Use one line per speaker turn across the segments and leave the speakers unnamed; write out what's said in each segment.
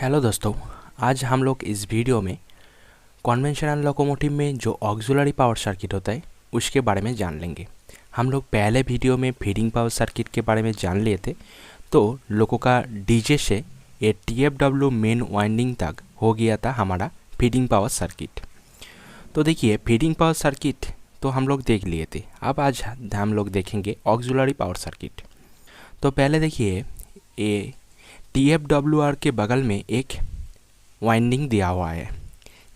Hello दोस्तों, आज हम लोग इस वीडियो में कन्वेंशनल लोकोमोटिव में जो ऑक्सिलरी पावर सर्किट होता है उसके बारे में जान लेंगे। हम लोग पहले वीडियो में फीडिंग पावर सर्किट के बारे में जान लिए थे। तो लोगों का डीजे से ये TFW मेन वाइंडिंग तक हो गया था हमारा फीडिंग पावर सर्किट। तो देखिए, फीडिंग पावर सर्किट तो हम लोग देख लिए थे। अब आज हम लोग देखेंगे ऑक्सिलरी पावर सर्किट। तो पहले देखिए, ये TFWR के बगल में एक वाइंडिंग दिया हुआ है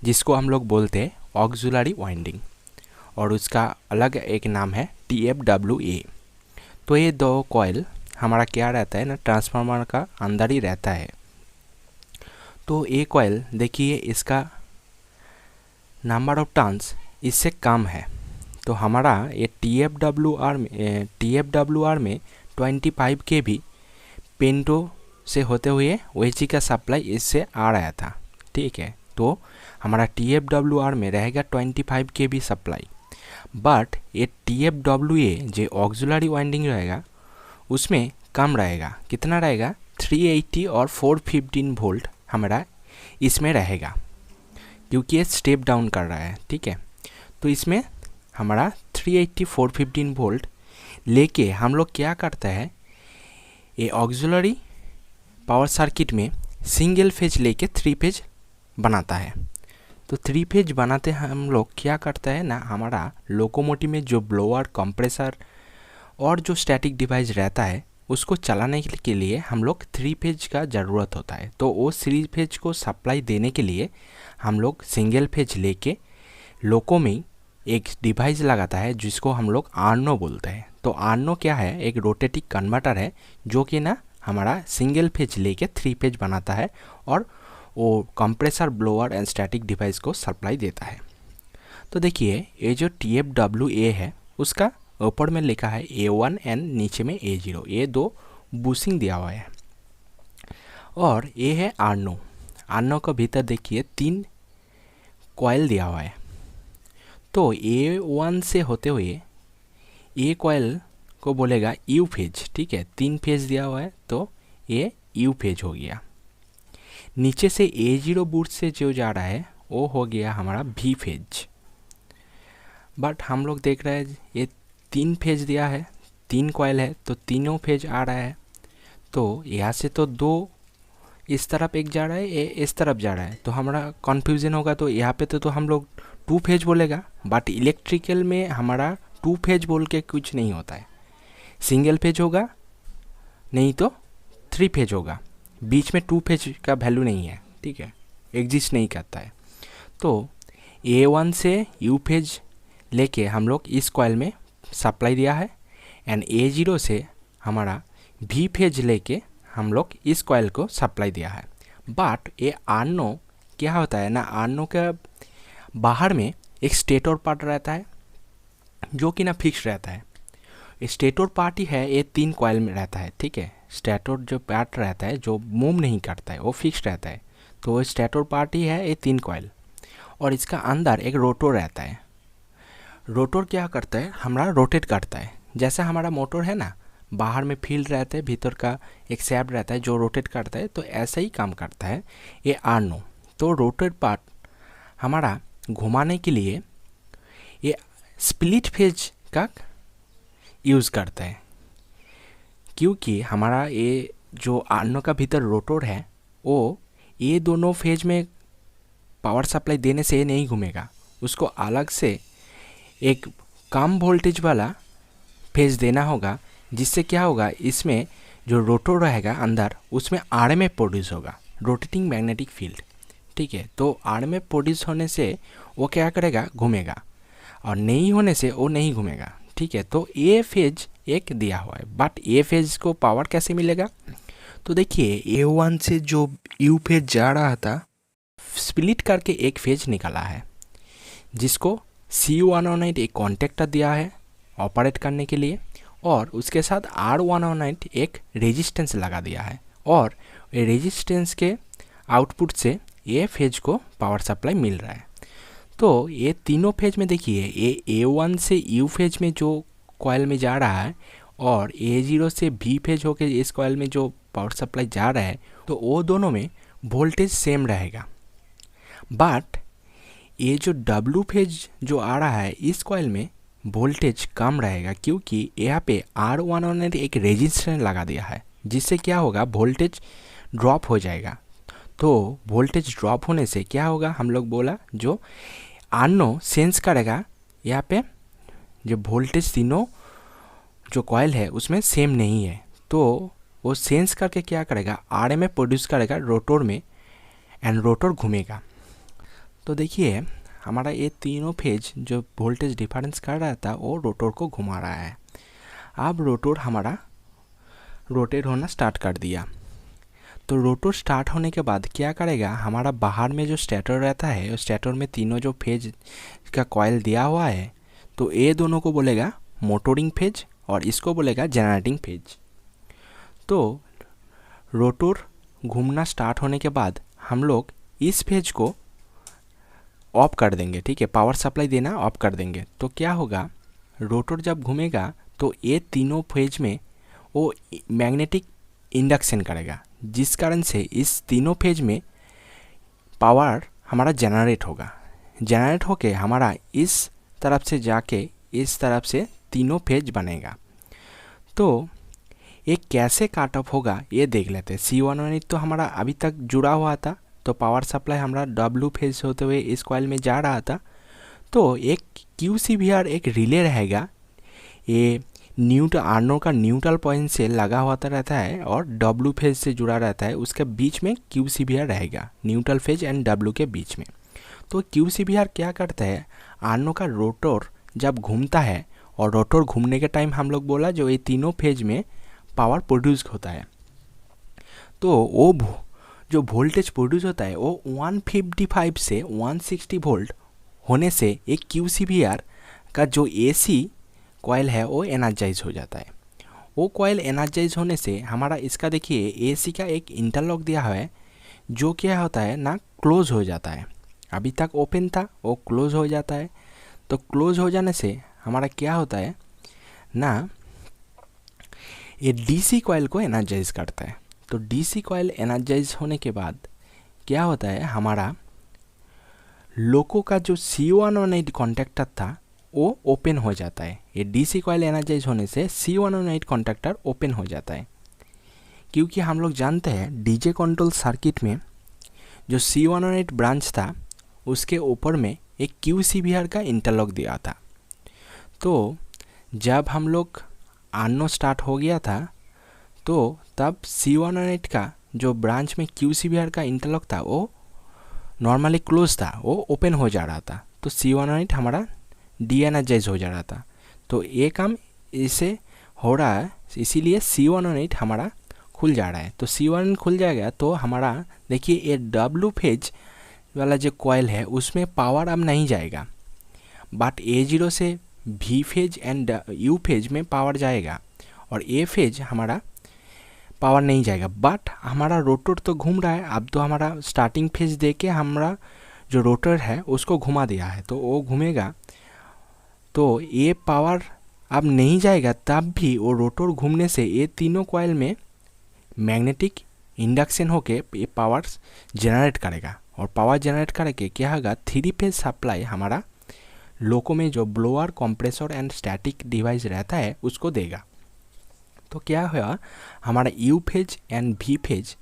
जिसको हम लोग बोलते हैं ऑक्सिलरी वाइंडिंग, और उसका अलग एक नाम है TFWA। तो ये दो कॉइल हमारा क्या रहता है ना, ट्रांसफार्मर का अंदर ही रहता है। तो ये कॉइल देखिए, इसका नंबर ऑफ टर्न्स इससे कम है। तो हमारा ये TFWR में 25 के भी पेंटो से होते हुए OHC का सप्लाई इससे आ रहा था। ठीक है, तो हमारा TFWR में रहेगा 25 के भी सप्लाई। बट ये TFWA जो ऑक्सिलरी वाइंडिंग रहेगा उसमें कम रहेगा। कितना रहेगा? 380 और 415 वोल्ट हमारा इसमें रहेगा, क्योंकि ये स्टेप डाउन कर रहा है। ठीक है, तो इसमें हमारा 380 415 वोल्ट लेके हम लोग क्या करता है, ये ऑक्सिलरी पावर सर्किट में सिंगल फेज लेके 3 फेज बनाता है। तो 3 फेज बनाते हम लोग क्या करता है ना, हमारा लोकोमोटिव में जो ब्लोअर, कंप्रेसर और जो स्टैटिक डिवाइस रहता है उसको चलाने के लिए हम लोग 3 फेज का ज़रूरत होता है। तो वो 3 फेज को सप्लाई देने के लिए हम लोग सिंगल फेज लेके लोको में एक डिवाइस लगाता है जिसको हम लोग आर्नो बोलते हैं। तो आर्नो क्या है? एक रोटेटिंग कन्वर्टर है जो कि ना हमारा सिंगल फेज लेके 3 फेज बनाता है और वो compressor, blower and static device को सप्लाई देता है। तो देखिए, ये जो TFWA है उसका ऊपर में लिखा है A1 एंड नीचे में A0। ये दो बूसिंग दिया हुआ है। और ये है आर्नो। आर्नो के भीतर देखिए 3 कॉइल दिया हुआ है। तो A1 से होते हुए ये कॉइल को बोलेगा U फेज। ठीक है, 3 फेज दिया हुआ है तो ये U फेज हो गया। नीचे से A0 बूट से जो जा रहा है वो हो गया हमारा V फेज। बट हम लोग देख रहे हैं ये 3 फेज दिया है, 3 कॉइल है तो तीनों फेज आ रहा है। तो यहाँ से तो 2 इस तरफ एक जा रहा है, ये इस तरफ जा रहा है, तो हमारा कन्फ्यूजन होगा। तो यहाँ पे तो हम लोग 2 फेज बोलेगा। बट इलेक्ट्रिकल में हमारा 2 फेज बोल के कुछ नहीं होता है। सिंगल फेज होगा, नहीं तो 3 फेज होगा। बीच में 2 फेज का वैल्यू नहीं है। ठीक है, एग्जिस्ट नहीं करता है। तो A1 से U फेज लेके हम लोग इस कॉइल में सप्लाई दिया है, एंड A0 से हमारा V फेज लेके हम लोग इस कॉइल को सप्लाई दिया है। बट ये आर्नो क्या होता है ना, आर्नो के बाहर में एक स्टेटर पार्ट रहता है जो कि ना फिक्स रहता है। स्टेटर पार्ट ही है, ये 3 कॉइल में रहता है। ठीक है, स्टेटर जो पार्ट रहता है जो मूव नहीं करता है वो फिक्स रहता है। तो स्टेटर पार्ट ही है ये 3 कॉइल, और इसका अंदर एक रोटर रहता है। रोटर क्या करता है, हमारा रोटेट करता है। जैसा हमारा मोटर है ना, बाहर में फील्ड रहता है, भीतर का एक शैफ्ट रहता है जो रोटेट करता है, तो ऐसा ही काम करता है ये आर्नो। तो रोटेट पार्ट हमारा घुमाने के लिए ये स्प्लिट फेज का यूज़ करता है, क्योंकि हमारा ये जो आर्नो का भीतर रोटर है वो ये दोनों फेज में पावर सप्लाई देने से नहीं घूमेगा। उसको अलग से एक कम वोल्टेज वाला फेज देना होगा, जिससे क्या होगा, इसमें जो रोटर रहेगा अंदर उसमें RMF प्रोड्यूस होगा, रोटेटिंग मैग्नेटिक फील्ड। ठीक है, तो RMF प्रोड्यूस होने से वो क्या करेगा, घूमेगा, और नहीं होने से वो नहीं घूमेगा। ठीक है, तो ए फेज एक दिया हुआ है। बट ए फेज को पावर कैसे मिलेगा? तो देखिए, A1 से जो U फेज जा रहा था स्प्लिट करके एक फेज निकला है, जिसको C108 एक कॉन्टेक्टर दिया है ऑपरेट करने के लिए, और उसके साथ R108 एक रेजिस्टेंस लगा दिया है, और रेजिस्टेंस के आउटपुट से ये फेज को पावर सप्लाई मिल रहा है। तो ये तीनों फेज में देखिए, ये A1 से U फेज में जो कॉइल में जा रहा है और A0 से V फेज होकर इस कॉइल में जो पावर सप्लाई जा रहा है, तो वो दोनों में वोल्टेज सेम रहेगा, बट ये जो डब्ल्यू फेज जो आ रहा है इस कॉइल में वोल्टेज कम रहेगा, क्योंकि यहाँ पे R11 ने एक रेजिस्टेंस लगा दिया है, जिससे क्या होगा, वोल्टेज ड्रॉप हो जाएगा। तो वोल्टेज ड्रॉप होने से क्या होगा, हम लोग बोला जो आर्नो सेंस करेगा, यहाँ पे जो वोल्टेज तीनों जो कॉइल है उसमें सेम नहीं है, तो वो सेंस करके क्या करेगा, RMA प्रोड्यूस करेगा रोटर में, एंड रोटर घूमेगा। तो देखिए हमारा ये तीनों फेज जो वोल्टेज डिफरेंस कर रहा था वो रोटर को घुमा रहा है। अब रोटर हमारा रोटेट होना स्टार्ट कर दिया। तो रोटर स्टार्ट होने के बाद क्या करेगा, हमारा बाहर में जो स्टेटर रहता है, उस स्टेटर में तीनों जो फेज का कॉइल दिया हुआ है, तो ये दोनों को बोलेगा मोटरिंग फेज और इसको बोलेगा जनरेटिंग फेज। तो रोटर घूमना स्टार्ट होने के बाद हम लोग इस फेज को ऑफ कर देंगे, ठीक है, पावर सप्लाई देना ऑफ कर देंगे। तो क्या होगा, रोटर जब घूमेगा तो ये तीनों फेज में वो मैग्नेटिक इंडक्शन करेगा, जिस कारण से इस तीनों फेज में पावर हमारा जनरेट होगा। जनरेट होके हमारा इस तरफ से जाके इस तरफ से तीनों फेज बनेगा। तो ये कैसे काट ऑफ होगा ये देख लेते हैं। C11 तो हमारा अभी तक जुड़ा हुआ था, तो पावर सप्लाई हमारा डब्ल्यू फेज होते हुए इस कॉइल में जा रहा था। तो एक QCVR एक रिले रहेगा, ये आर्नो का न्यूट्रल पॉइंट से लगा हुआ रहता है और डब्ल्यू फेज से जुड़ा रहता है, उसके बीच में QCVR रहेगा, न्यूट्रल फेज एंड डब्ल्यू के बीच में। तो QCVR क्या करता है, आर्नो का रोटर जब घूमता है, और रोटर घूमने के टाइम हम लोग बोला जो ये तीनों फेज में पावर प्रोड्यूस होता है, तो वो जो वोल्टेज प्रोड्यूस होता है वो 155 से 160 वोल्ट होने से एक QCVR का जो AC कॉइल है वो एनर्जाइज हो जाता है। वो कॉइल एनर्जाइज होने से हमारा इसका देखिए AC का एक इंटरलॉक दिया है, जो क्या होता है ना, क्लोज हो जाता है। अभी तक ओपन था, वो क्लोज हो जाता है। तो क्लोज हो जाने से हमारा क्या होता है ना, ये DC कॉइल को एनर्जाइज करता है। तो DC कॉइल एनर्जाइज होने के बाद क्या होता है, हमारा लोको का जो C118 कॉन्टैक्टर था वो ओपन हो जाता है। ये DC कॉइल एनर्जाइज होने से C118 कॉन्टैक्टर ओपन हो जाता है, क्योंकि हम लोग जानते हैं DJ कंट्रोल सर्किट में जो C118 ब्रांच था उसके ऊपर में एक QCVR का इंटरलॉक दिया था। तो जब हम लोग आर्नो स्टार्ट हो गया था, तो तब C118 का जो ब्रांच में QCVR का इंटरलॉक था वो नॉर्मली क्लोज था, वो ओपन हो जा रहा था। तो C118 हमारा डी एनर्जाइज हो जा रहा था। तो ये काम इसे हो रहा है, इसीलिए C118 हमारा खुल जा रहा है। तो C118 खुल जाएगा तो हमारा देखिए ये डब्ल्यू फेज वाला जो कॉइल है उसमें पावर अब नहीं जाएगा, बट A0 से V phase and U phase में पावर जाएगा, और A फेज हमारा पावर नहीं जाएगा। बट हमारा रोटर तो घूम रहा है, अब तो हमारा स्टार्टिंग फेज दे के हमारा जो रोटर है उसको घुमा दिया है, तो वो घूमेगा। तो ये पावर अब नहीं जाएगा, तब भी वो रोटर घूमने से ये तीनों कॉइल में मैग्नेटिक इंडक्शन होके ये पावर जनरेट करेगा, और पावर जनरेट करके क्या होगा, 3 फेज सप्लाई हमारा लोको में जो blower, compressor and static device रहता है उसको देगा। तो क्या हुआ, हमारा U phase and V phase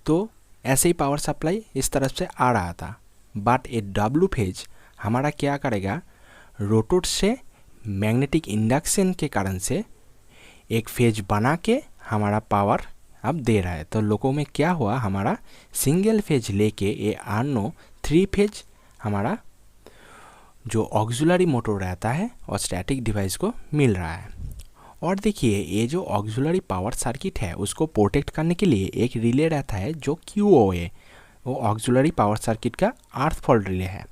तो ऐसे ही पावर सप्लाई इस तरफ से आ रहा था, बट ये W फेज हमारा क्या करेगा, रोटर से मैग्नेटिक इंडक्शन के कारण से एक फेज बना के हमारा पावर अब दे रहा है। तो लोको में क्या हुआ, हमारा सिंगल फेज लेके ये आर्नो 3 फेज हमारा जो ऑक्सिलरी मोटर रहता है और स्टैटिक डिवाइस को मिल रहा है। और देखिए ये जो ऑक्सिलरी पावर सर्किट है उसको प्रोटेक्ट करने के लिए एक रिले रहता है जो QOA, वो ऑक्सिलरी पावर सर्किट का अर्थ फॉल्ट रिले है।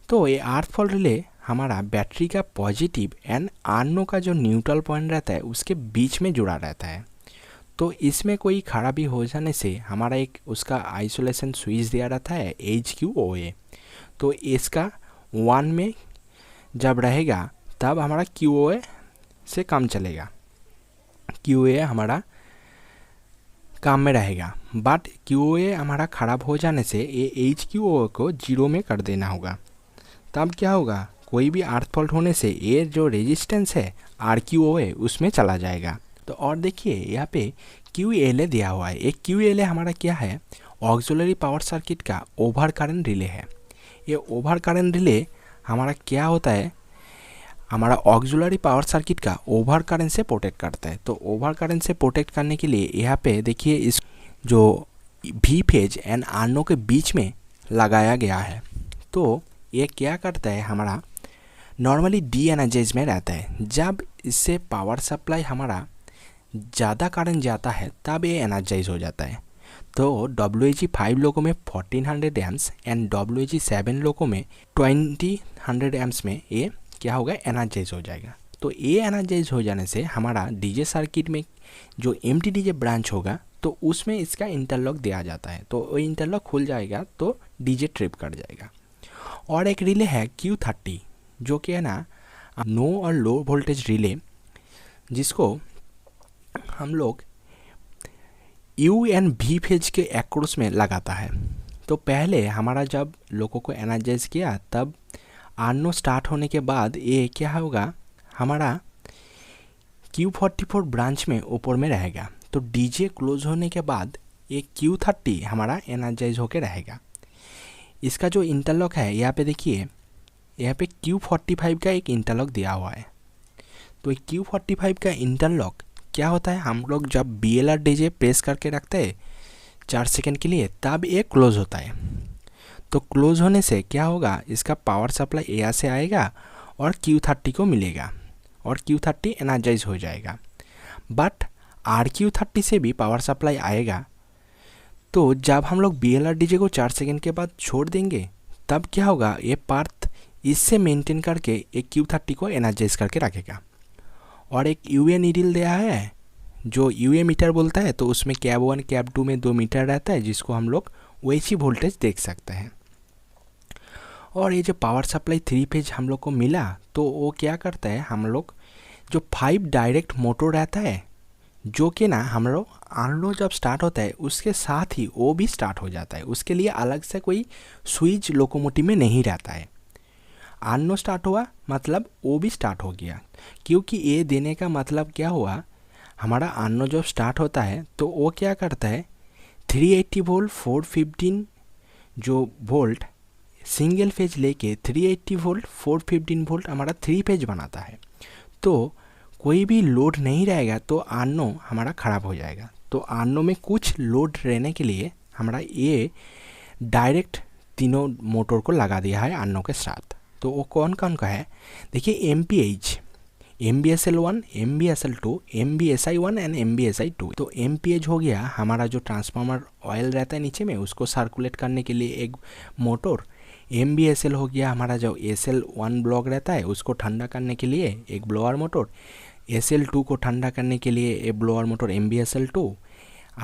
तो ये अर्थ फॉल्ट रिले हमारा बैटरी का पॉजिटिव एंड आर्नो का जो न्यूट्रल पॉइंट रहता है उसके बीच में जुड़ा रहता है। तो इसमें कोई खराबी हो जाने से हमारा एक उसका आइसोलेशन स्विच दिया रहता है HQOA। तो इसका 1 में जब रहेगा तब हमारा QOA से कम चलेगा। QOA हमारा काम में रहेगा। बट क्यूओए हमारा ख़राब हो जाने से ये एच क्यूओ को 0 में कर देना होगा। तब क्या होगा, कोई भी अर्थ फॉल्ट होने से ये जो रेजिस्टेंस है आर क्यूओए उसमें चला जाएगा। तो और देखिए यहाँ पे क्यू एल ए दिया हुआ है। एक क्यू एल ए हमारा क्या है, ऑक्सिलरी पावर सर्किट का ओवर करंट रिले है। ये ओवर करंट रिले हमारा क्या होता है, हमारा ऑक्सिलरी पावर सर्किट का ओवर करंट से प्रोटेक्ट करता है। तो ओवर करंट से प्रोटेक्ट करने के लिए यहाँ पे देखिए इस जो वी फेज एंड आर के बीच में लगाया गया है। तो ये क्या करता है, हमारा नॉर्मली डी एनर्जाइज में रहता है। जब इससे पावर सप्लाई हमारा ज़्यादा करंट जाता है तब ये एनर्जाइज हो जाता है। तो WAG5 लोगों में 1400 एम्स एंड WAG7 लोगों में 2000 एम्स में ये क्या होगा, एनर्जाइज हो जाएगा। तो ये एनर्जाइज हो जाने से हमारा डीजे सर्किट में जो MTDJ ब्रांच होगा तो उसमें इसका इंटरलॉक दिया जाता है। तो वो इंटरलॉक खुल जाएगा तो डीजे ट्रिप कर जाएगा। और एक रिले है Q30 जो कि है ना नो और लो वोल्टेज रिले, जिसको हम लोग यू एंड वी फेज के एक्रोस में लगाता है। तो पहले हमारा जब लोगों को एनर्जाइज किया तब आरनो स्टार्ट होने के बाद ये क्या होगा, हमारा Q44 ब्रांच में ऊपर में रहेगा। तो डीजे क्लोज होने के बाद ये Q30 हमारा एनर्जाइज होके रहेगा। इसका जो इंटरलॉक है यहाँ पे देखिए, यहाँ पे Q45 का एक इंटरलॉक दिया हुआ है। तो Q45 का इंटरलॉक क्या होता है, हम लोग जब BLR डीजे प्रेस करके रखते हैं 4 सेकंड के लिए तब ये क्लोज होता है। तो क्लोज होने से क्या होगा, इसका पावर सप्लाई यहाँ से आएगा और Q30 को मिलेगा और Q30 एनर्जाइज हो जाएगा। बट RQ30 से भी पावर सप्लाई आएगा। तो जब हम लोग BLR डीजे को 4 सेकंड के बाद छोड़ देंगे तब क्या होगा, ये पार्ट इससे मेंटेन करके एक Q30 को एनर्जाइज करके रखेगा। और एक UA नीडल दिया है जो UA मीटर बोलता है। तो उसमें कैब 1 कैब 2 में 2 मीटर रहता है जिसको हम लोग वैसी वोल्टेज देख सकते हैं। और ये जो पावर सप्लाई 3 फेज हम लोग को मिला तो वो क्या करता है, हम लोग जो 5 डायरेक्ट मोटर रहता है जो कि ना हम लोग आरनो जब स्टार्ट होता है उसके साथ ही वो भी स्टार्ट हो जाता है। उसके लिए अलग से कोई स्विच लोकोमोटिव में नहीं रहता है। आरनो स्टार्ट हुआ मतलब वो भी स्टार्ट हो गया। क्योंकि ये देने का मतलब क्या हुआ, हमारा आरनो जब स्टार्ट होता है तो वो क्या करता है 380 वोल्ट 415 जो वोल्ट सिंगल फेज लेके 380 वोल्ट 415 वोल्ट हमारा 3 फेज बनाता है। तो कोई भी लोड नहीं रहेगा तो आरनो हमारा ख़राब हो जाएगा। तो आरनो में कुछ लोड रहने के लिए हमारा ये डायरेक्ट तीनों मोटर को लगा दिया है आरनो के साथ। तो वो कौन कौन का है, देखिए MPH MBSL1 MBSL2 MBSI1 and MBSI2। तो MPH हो गया हमारा जो ट्रांसफार्मर ऑयल रहता है नीचे में उसको सर्कुलेट करने के लिए एक मोटर। MBSL हो गया हमारा जो SL1 ब्लॉक रहता है उसको ठंडा करने के लिए एक ब्लोअर मोटर। SL2 को ठंडा करने के लिए एक blower motor MBSL2।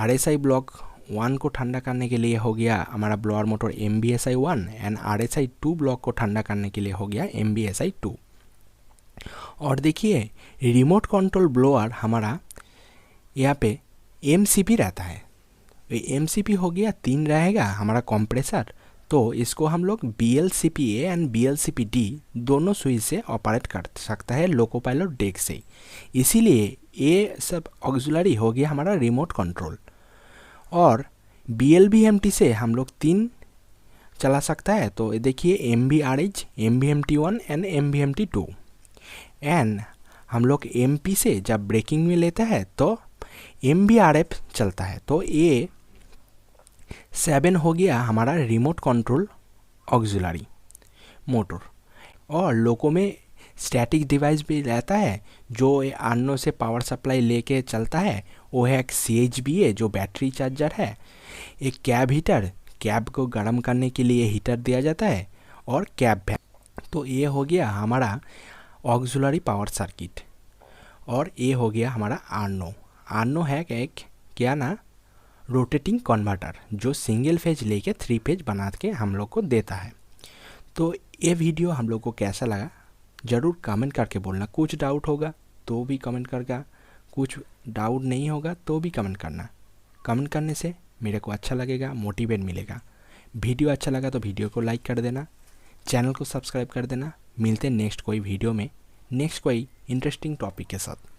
RSI block 1 को ठंडा करने के लिए हो गया हमारा blower motor MBSI1 and RSI2 block को ठंडा करने के लिए हो गया MBSI2। और देखिए रिमोट कंट्रोल ब्लोअर हमारा यहाँ पे MCP रहता है। MCP हो गया 3 रहेगा हमारा कंप्रेसर। तो इसको हम लोग BLCP-A एंड BLCP-D दोनों स्विच से ऑपरेट कर सकता है लोको पायलट डेक से। इसीलिए ये सब ऑक्सिलरी हो गया हमारा रिमोट कंट्रोल। और BLVMT से हम लोग 3 चला सकता है। तो देखिए MVRH MVMT1 and MVMT2 and हम लोग MP से जब ब्रेकिंग में लेता है तो MVRF चलता है। तो ये 7 हो गया हमारा रिमोट कंट्रोल ऑक्सिलरी मोटर। और लोको में स्टैटिक डिवाइस भी रहता है जो आरनो से पावर सप्लाई लेके चलता है। वो है एक CHBA जो बैटरी चार्जर है, एक कैब हीटर, कैब को गर्म करने के लिए हीटर दिया जाता है, और कैब फैन। तो ये हो गया हमारा ऑक्सिलरी पावर सर्किट। और ये हो गया हमारा आरनो। आरनो है एक क्या ना रोटेटिंग कन्वर्टर जो सिंगल फेज लेके 3 फेज बना के हम लोग को देता है। तो ये वीडियो हम लोग को कैसा लगा ज़रूर कमेंट करके बोलना। कुछ डाउट होगा तो भी कमेंट करना, कुछ डाउट नहीं होगा तो भी कमेंट करना। कमेंट करने से मेरे को अच्छा लगेगा, मोटिवेट मिलेगा। वीडियो अच्छा लगा तो वीडियो को लाइक कर देना, चैनल को सब्सक्राइब कर देना। मिलते हैं नेक्स्ट कोई वीडियो में, नेक्स्ट कोई इंटरेस्टिंग टॉपिक के साथ।